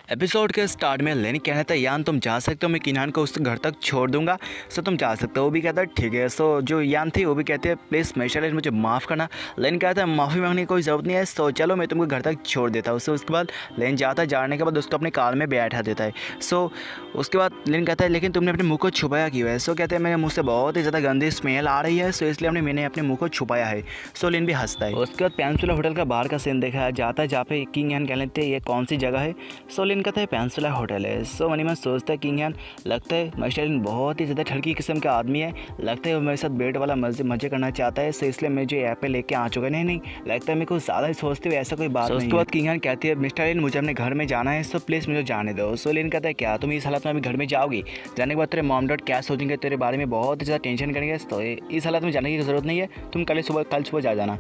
Episode के start में लेनी कहना था यान तुम जा सकते हो, मैं किनान को उस घर तक छोड़ दूंगा, सो तुम जा सकते हो। वो भी कहता है ठीक है। सो जो यान थी वो भी कहती है प्लीज़ मेशर मुझे माफ़ करना। लेन कहता है माफ़ी मांगने की कोई ज़रूरत नहीं है, सो चलो मैं तुमको घर तक छोड़ देता हूँ। सो उसके बाद लेन जाता है, जाने के बाद उसको अपने कार में बैठा देता है। सो उसके बाद लेन कहता है लेकिन तुमने अपने मुँह को छुपाया क्यों है। सो कहते हैं मेरे मुँह से बहुत ही ज़्यादा गंदी स्मेल आ रही है, सो इसलिए मैंने अपने मुँह को छुपाया है। सो लेन भी हंसता है। उसके बाद पेंसुला होटल का बाहर का सीन देखा जाता है जहाँ पे किंग यान कह लेते हैं ये कौन सी जगह है। सो लेन कहता है पेंसुला होटल है। सो मनी में सोचता है किंग यान लगता है मिस्टर बहुत ही ज़्यादा ठड़की किस्म का आदमी है, लगता है वो मेरे साथ बेट वाला मजे करना चाहता है। सो इसलिए मैं जो ऐप पे लेके आ चुका है। नहीं लगता है मेरे को ज़्यादा ही सोचते हुए ऐसा कोई बात नहीं। उसके बाद किंग यान कहती है मिस्टर लिन मुझे अपने घर में जाना है, सो प्लीज़ मुझे जाने दो। सो लिन कहता है क्या तुम इस हालत में अभी घर में जाओगी, जाने के बाद तेरे मॉम डैड क्या सोचेंगे, तेरे बारे में बहुत ही ज़्यादा टेंशन करेंगे, तो इस हालत में जाने की ज़रूरत नहीं है, तुम कल सुबह जा जाना,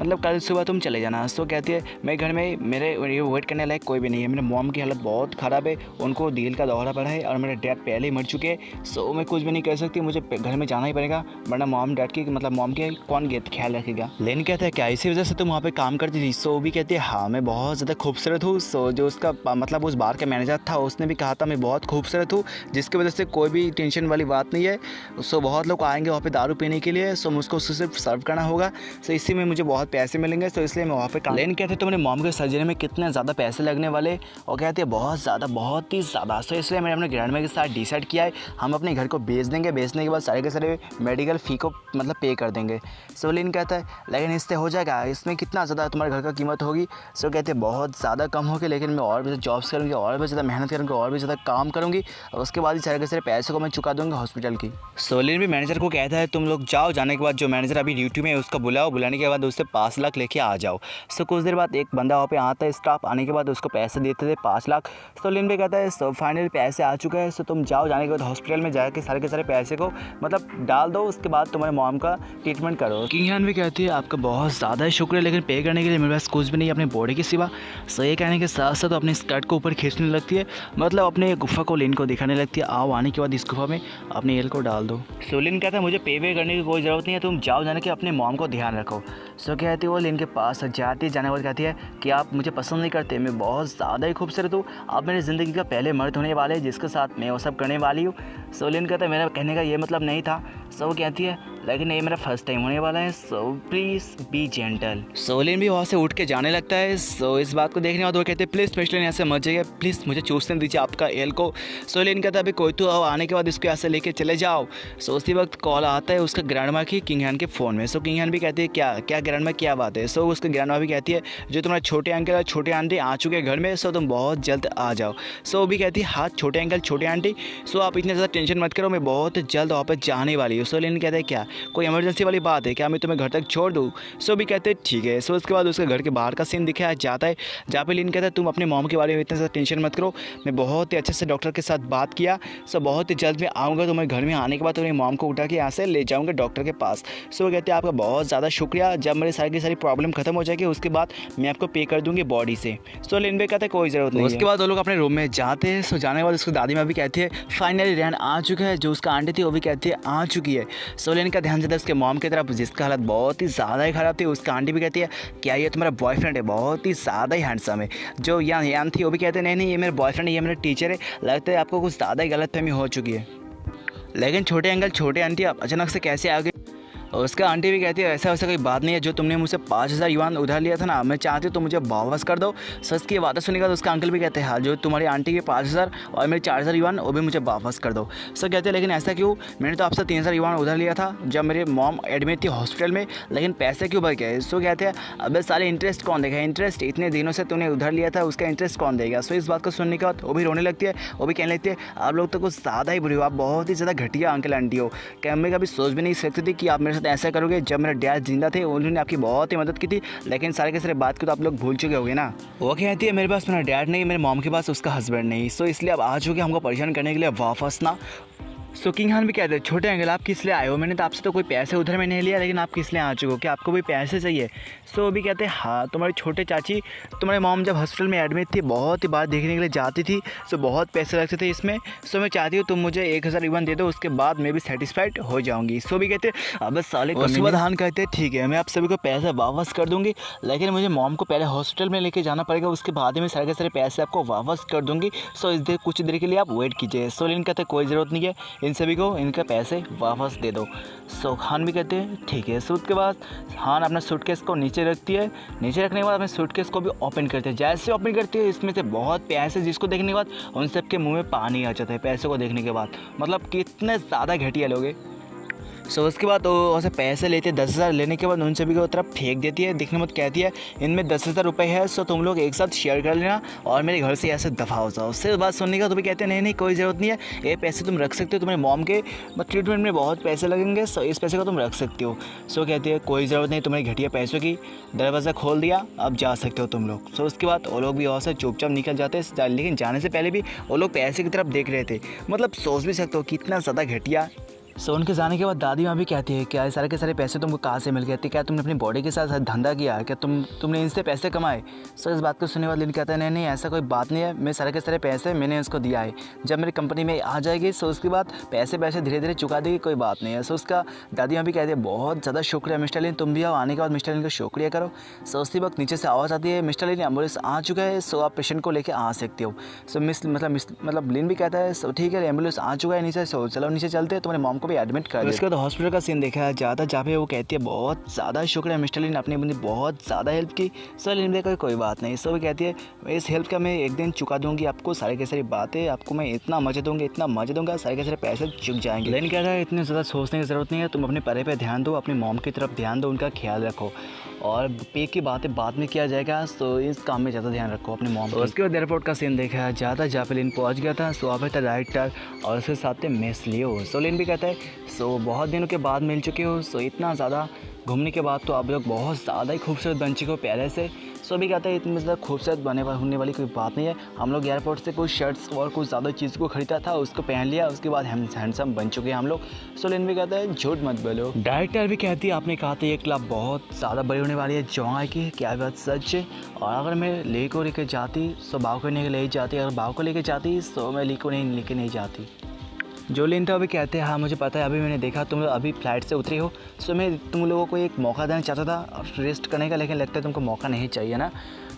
मतलब कल सुबह तुम चले जाना। सो कहती है मेरे घर में मेरे वेट करने लायक कोई भी नहीं है, मेरे मॉम की हालत बहुत ख़राब है, उनको दिल का दौरा पड़ा है और मेरे डैड पहले ही मर चुके हैं। सो मैं कुछ भी नहीं कर सकती, मुझे घर में जाना ही पड़ेगा, वरना मॉम डैड की मतलब मॉम के कौन ख्याल रखेगा। लेन कहता है क्या इसी वजह से तुम वहाँ पर काम करती थी। सो भी कहती है हाँ मैं बहुत ज़्यादा खूबसूरत हूँ। सो जो उसका मतलब उस बार का मैनेजर था उसने भी कहा था मैं बहुत खूबसूरत हूँ, जिसकी वजह से कोई भी टेंशन वाली बात नहीं है। सो बहुत लोग आएंगे वहाँ पर दारू पीने के लिए, सो मुझको उसको सिर्फ सर्व करना होगा, सो इसी में मुझे बहुत पैसे मिलेंगे, तो इसलिए मैं वहाँ पे काम। लेन कहते हैं तुम्हारे मॉम के सर्जरी में कितने ज़्यादा पैसे लगने वाले, और कहते हैं बहुत ही ज़्यादा। सो इसलिए मैंने अपने ग्रैंड के साथ डिसाइड किया है हम अपने घर को बेच देंगे, बेचने के बाद सारे के सारे मेडिकल फ़ी को मतलब पे कर देंगे। सो लेन कहता है लेकिन इससे हो जाएगा, इसमें कितना ज़्यादा तुम्हारे घर का कीमत होगी। सो कहते हैं बहुत ज़्यादा कम होगी, लेकिन मैं और भी जॉब्स करूँगी, और भी ज़्यादा मेहनत करूँगी, और भी ज़्यादा काम करूँगी, और उसके बाद ही सारे के सारे पैसे को मैं चुका दूँगा हॉस्पिटल की। सो लेन भी मैनेजर को कहता है तुम लोग जाओ, जाने के बाद जो मैनेजर अभी ड्यूटी में है उसको बुलाओ, बुलाने के बाद उससे 5 लाख लेके आ जाओ। सो कुछ देर बाद एक बंदा वहाँ पे आता है, स्टाफ आने के बाद उसको पैसे देते थे 5 लाख। सो लिन भी कहता है सो फाइनली पैसे आ चुके हैं, सो तुम जाओ, जाने के बाद हॉस्पिटल में जाके सारे के सारे पैसे को मतलब डाल दो, उसके बाद तुम्हारे मॉम का ट्रीटमेंट करो। किंग यान भी कहती है आपका बहुत ज़्यादा शुक्रिया, लेकिन पे करने के लिए मेरे पास कुछ भी नहीं अपने बॉडी के सिवा। सो ये कहने के साथ साथ अपने स्कर्ट को ऊपर खींचने लगती है, मतलब अपने गुफा को लिन को दिखाने लगती है, आओ आने के बाद इस गुफा में अपने एल को डाल दो। सो लिन कहता है मुझे पे करने की कोई ज़रूरत नहीं है, तुम जाओ, जाने के अपने मॉम को ध्यान रखो। सो कहती है वो लिन के पास जाती है, जाने के बाद कहती है कि आप मुझे पसंद नहीं करते, मैं बहुत ज़्यादा ही खूबसूरत हूँ, आप मेरी ज़िंदगी का पहले मर्द होने वाले हैं जिसके साथ मैं वो सब करने वाली हूँ। सो लिन कहता है मेरा कहने का ये मतलब नहीं था। सो वो कहती है लेकिन ये मेरा फर्स्ट टाइम होने वाला है, सो प्लीज़ बी जेंटल। सो लिन भी वहाँ से उठ के जाने लगता है। सो इस बात को देखने के बाद वो कहते हैं प्लीज़ मिस्टर यहाँ से मत जाइए, प्लीज़ मुझे चूसने दीजिए आपका एल को। सो लिन कहता है अभी कोई तो आओ, आने के बाद इसको यहाँ से लेके चले जाओ। सो उसी वक्त कॉल आता है उसका ग्रैंडमा की किंग यान के फ़ोन में। सो किंग यान भी कहती है क्या ग्रैंडमा क्या बात है। सो उसके ग्रैंडमा भी कहती है जो तुम्हारे छोटे अंकल और छोटे आंटी आ चुके हैं घर में, सो तुम बहुत जल्द आ जाओ। सो वो भी कहती है हाँ छोटे अंकल छोटे आंटी, सो आप इतने ज़्यादा टेंशन मत करो, मैं बहुत जल्द वापस जाने वाली हूँ। सो लिन कहते हैं क्या कोई इमरजेंसी वाली बात है क्या, मैं तुम्हें घर तक छोड़ दूँ। सो भी कहते हैं ठीक है। सो उसके बाद उसके घर के बाहर का सीन दिखाया जाता है जहाँ पे लिन कहता है तुम अपने मॉम के बारे में इतना ज़्यादा टेंशन मत करो, मैं बहुत ही अच्छे से डॉक्टर के साथ बात किया, सो बहुत ही जल्द मैं आऊँगा, तुम्हारे घर में आने के बाद तुम्हारी मॉम को उठा के यहाँ से ले जाऊँगा डॉक्टर के पास। सो वो कहते हैं आपका बहुत ज़्यादा शुक्रिया, जब मेरी सारी की सारी प्रॉब्लम खत्म हो जाएगी उसके बाद मैं आपको पे कर दूँगी बॉडी से। सो लिन भी कहते हैं कोई ज़रूरत नहीं। उसके बाद वो लोग अपने रूम में जाते हैं। सो जाने के बाद उसकी दादी माँ भी कहती है फाइनली रैन आ चुका है, जो उसका आंटी थी वो भी कहती है आ चुकी है। सो लिन का ध्यान जाता है उसके मॉम की तरफ जिसका हालत बहुत ही ज़्यादा ही ख़राब थी। उसका आंटी भी कहती है क्या ये तुम्हारा बॉयफ्रेंड है, बहुत ही ज़्यादा ही हैंडसम है। जो यान थी वो भी कहते हैं नहीं ये मेरा बॉयफ्रेंड है, ये मेरा टीचर है, लगता है आपको कुछ ज़्यादा ही गलतफहमी हो चुकी है। लेकिन छोटे अंकल छोटे आंटी आप अचानक से कैसे आ गए। और उसका आंटी भी कहती है ऐसा वैसा कोई बात नहीं है, जो तुमने मुझसे 5,000 युआन उधार लिया था ना, मैं चाहती हूँ तो मुझे वापस कर दो। सच की बातें सुनेगा तो उसका अंकल भी कहते हैं हाँ जो तुम्हारी आंटी के 5,000 और मेरे 4,000 युआन वो भी मुझे वापस कर दो। सो कहते हैं लेकिन ऐसा क्यों, मैंने तो आपसे 3,000 युआन उधार लिया था जब मेरे मॉम एडमिट थी हॉस्पिटल में, लेकिन पैसे क्यों बढ़ गए। सो कहते हैं अब सारे इंटरेस्ट कौन देगा, इंटरेस्ट इतने दिनों से तूने उधार लिया था उसका इंटरेस्ट कौन देगा। सो इस बात को सुनने के बाद वो भी रोने लगती है, वो भी कहने लगती है आप लोग तो कुछ ज़्यादा ही बुरी हो, आप बहुत ही ज़्यादा घटिया अंकल आंटी हो, क्या मैं कभी सोच भी नहीं सकती थी कि आप मेरे साथ ऐसा करोगे। जब मेरे डैड जिंदा थे उन्होंने आपकी बहुत ही मदद की थी, लेकिन सारे के सारे बात को तो आप लोग भूल चुके होगे ना। वो कहती है मेरे पास मेरा डैड नहीं, मेरे मॉम के पास उसका हस्बैंड नहीं, सो इसलिए अब आ चुके हमको परेशान करने के लिए वापस ना। सो किंग खान भी कहते हैं छोटे अंकल आप किस लिए आए हो, मैंने तो आपसे तो कोई पैसे उधर में नहीं लिया, लेकिन आप किस लिए आ चुके हो, कि आपको भी पैसे चाहिए। सो अभी कहते हैं हाँ तुम्हारी छोटे चाची, तुम्हारी मॉम जब हॉस्पिटल में एडमिट थी बहुत ही बार देखने के लिए जाती थी, सो बहुत पैसे लगते थे इसमें। सो मैं चाहती हूँ तुम मुझे 1000 रिबन दे दो, उसके बाद मैं भी सेटिस्फाइड हो जाऊँगी। सो भी कहते अब साले, उसके बाद हान कहते हैं ठीक है मैं आप सभी को पैसे वापस कर दूँगी, लेकिन मुझे मॉम को पहले हॉस्पिटल में लेके जाना पड़ेगा, उसके बाद ही मैं सारे के सारे पैसे आपको वापस कर दूँगी। सो इस देर कुछ देर के लिए आप वेट कीजिए। सो लेकिन कहते कोई ज़रूरत नहीं है, इन सभी को इनके पैसे वापस दे दो। सो खान भी कहते हैं ठीक है। सो उसके बाद खान अपना सूटकेस को नीचे रखती है, नीचे रखने के बाद अपने सूटकेस को भी ओपन करते हैं। जैसे ओपन करती है इसमें से बहुत पैसे, जिसको देखने के बाद उन सब के मुंह में पानी आ जाता है पैसों को देखने के बाद, मतलब कितने ज़्यादा घटिया लोग हैं। सो उसके बाद वो वैसे पैसे लेते हैं, 10,000 लेने के बाद उन सभी को तरफ फेंक देती है। देखने मत कहती है इनमें 10,000 रुपये है, सो तुम लोग एक साथ शेयर कर लेना और मेरे घर से ऐसे दफा हो जाओ। उससे बात सुनने का तो भी कहते हैं नहीं कोई ज़रूरत नहीं है, ये पैसे तुम रख सकते हो, तुम्हारी मॉम के ट्रीटमेंट में बहुत पैसे लगेंगे, सो इस पैसे को तुम रख सकते हो। सो कहती है कोई ज़रूरत नहीं तुम्हारी घटिया पैसों की, दरवाज़ा खोल दिया अब जा सकते हो तुम लोग। सो उसके बाद वो लोग भी वहाँ से चुपचाप निकल जाते हैं, लेकिन जाने से पहले भी वो लोग पैसे की तरफ देख रहे थे, मतलब सोच भी सकते हो कितना ज़्यादा घटिया। सो उनके जाने के बाद दादी माँ भी कहती है क्या सारे के सारे पैसे तुमको कहाँ से मिल गए थे, क्या तुमने अपनी बॉडी के साथ धंधा किया, क्या तुमने इनसे पैसे कमाए। सो इस बात को सुनने के बाद लिन कहता है नहीं ऐसा कोई बात नहीं है, मैं सारे के सारे पैसे मैंने उसको दिया है, जब मेरी कंपनी में आ जाएगी सो उसके बाद पैसे धीरे धीरे चुका देगी, कोई बात नहीं है। सो उसका दादी माँ भी कहती है बहुत ज़्यादा शुक्रिया मिस्टर लिन, तुम भी आओ, आने के बाद मिस्टर लिन का शुक्रिया करो। सो उसी वक्त नीचे से आवाज़ आती है मिस्टर लिन एम्बुलेंस आ चुका है, सो आप पेशेंट को लेकर आ सकते हो। सो मतलब लिन भी कहता है सो ठीक है एम्बुलेंस आ चुका है नीचे, सो चलो नीचे चलते हैं, तुम्हारे मॉम को भी एडमिट कर दो। तो हॉस्पिटल का सीन देखा जाता जहाँ पे वो कहती है बहुत ज़्यादा शुक्र है मिस्टर लिन, आपने मुझे बहुत ज़्यादा हेल्प की। सो लिन भी कोई बात नहीं। सो वो कहती है इस हेल्प का मैं एक दिन चुका दूंगी आपको, सारे के सारी बातें आपको मैं इतना मजा दूंगा सारे के सारे पैसे चुक जाएंगे। लेकिन क्या है इतनी ज़्यादा सोचने की ज़रूरत नहीं है, तुम अपने परे पे ध्यान दो, अपनी मॉम की तरफ ध्यान दो, उनका ख्याल रखो और पे की बातें बाद में किया जाएगा, सो इस काम में ज़्यादा ध्यान रखो अपनी मॉम। उसके बाद एयरपोर्ट का सीन देखा जाता जहाँ पे लिन पहुँच गया था, सो वहाँ पे राइटर और उसके साथ में मिस लियो। सो लिन भी कहता है सो बहुत दिनों के बाद मिल चुके हो, सो इतना ज़्यादा घूमने के बाद तो आप लोग बहुत ज़्यादा ही खूबसूरत बन चुके हो पहले से। सो भी कहते हैं इतनी ज़्यादा खूबसूरत होने वाली कोई बात नहीं है, हम लोग एयरपोर्ट से कुछ शर्ट्स और कुछ ज़्यादा चीज़ को ख़रीदा था, उसको पहन लिया, उसके बाद हम हैंडसम बन चुके हैं हम लोग। सो लिन भी कहता है झूठ मत बोलो। डायरेक्टर भी कहती है आपने कहा था ये क्लब बहुत ज़्यादा बड़ी होने वाली है, जोंगा की क्या बात सच है, और अगर मैं ली को लेकर जाती सो बाव को नहीं ले जाती, अगर बाव को लेकर जाती सो मैं ली को नहीं लेके नहीं जाती। जो लिन था अभी कहते हैं हाँ मुझे पता है, अभी मैंने देखा तुम लोग अभी फ्लाइट से उतरी हो, सो मैं तुम लोगों को एक मौका देना चाहता था रेस्ट करने का, लेकिन लगता है तुमको मौका नहीं चाहिए ना।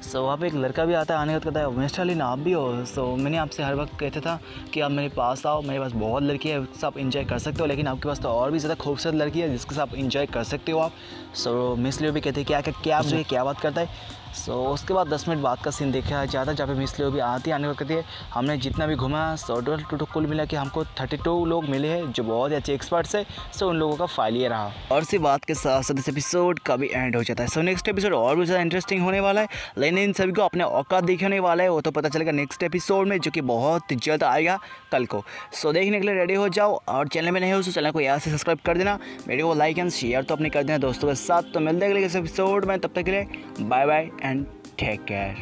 सो वहाँ पे एक लड़का भी आता है, आने का कहता है मिस्टर लिन आप भी हो, सो मैंने आपसे हर वक्त कहता था कि आप मेरे पास आओ, मेरे पास बहुत लड़की है जिससे आप इंजॉय कर सकते हो, लेकिन आपके पास तो और भी ज़्यादा खूबसूरत लड़की है जिसके साथ आप इंजॉय कर सकते हो आप। सो मिस लियो भी कहते हैं क्या बात करता है। सो उसके बाद 10 मिनट बाद का सीन देखा जाता जहाँ पे मिस लियो भी आती आने को कहती है हमने जितना भी घुमा सो टोटल कुल मिला कि हमको 32 लोग मिले हैं जो बहुत ही अच्छे एक्सपर्ट्स है, सो उन लोगों का फाइल ये रहा। और इसी बात के साथ साथ इस एपिसोड का भी एंड हो जाता है। सो नेक्स्ट एपिसोड और भी ज़्यादा इंटरेस्टिंग होने वाला है, लेकिन इन सभी को अपने औकात दिखाने वाला है, वो तो पता चलेगा नेक्स्ट एपिसोड में, जो कि बहुत जल्द आएगा कल को। सो देखने के लिए रेडी हो जाओ, और चैनल में नहीं हो तो चैनल को यहाँ से सब्सक्राइब कर देना, वीडियो को लाइक एंड शेयर तो अपने कर देना दोस्तों के साथ। तो मिलते हैं अगले इस एपिसोड में, तब तक के लिए bye bye and take care.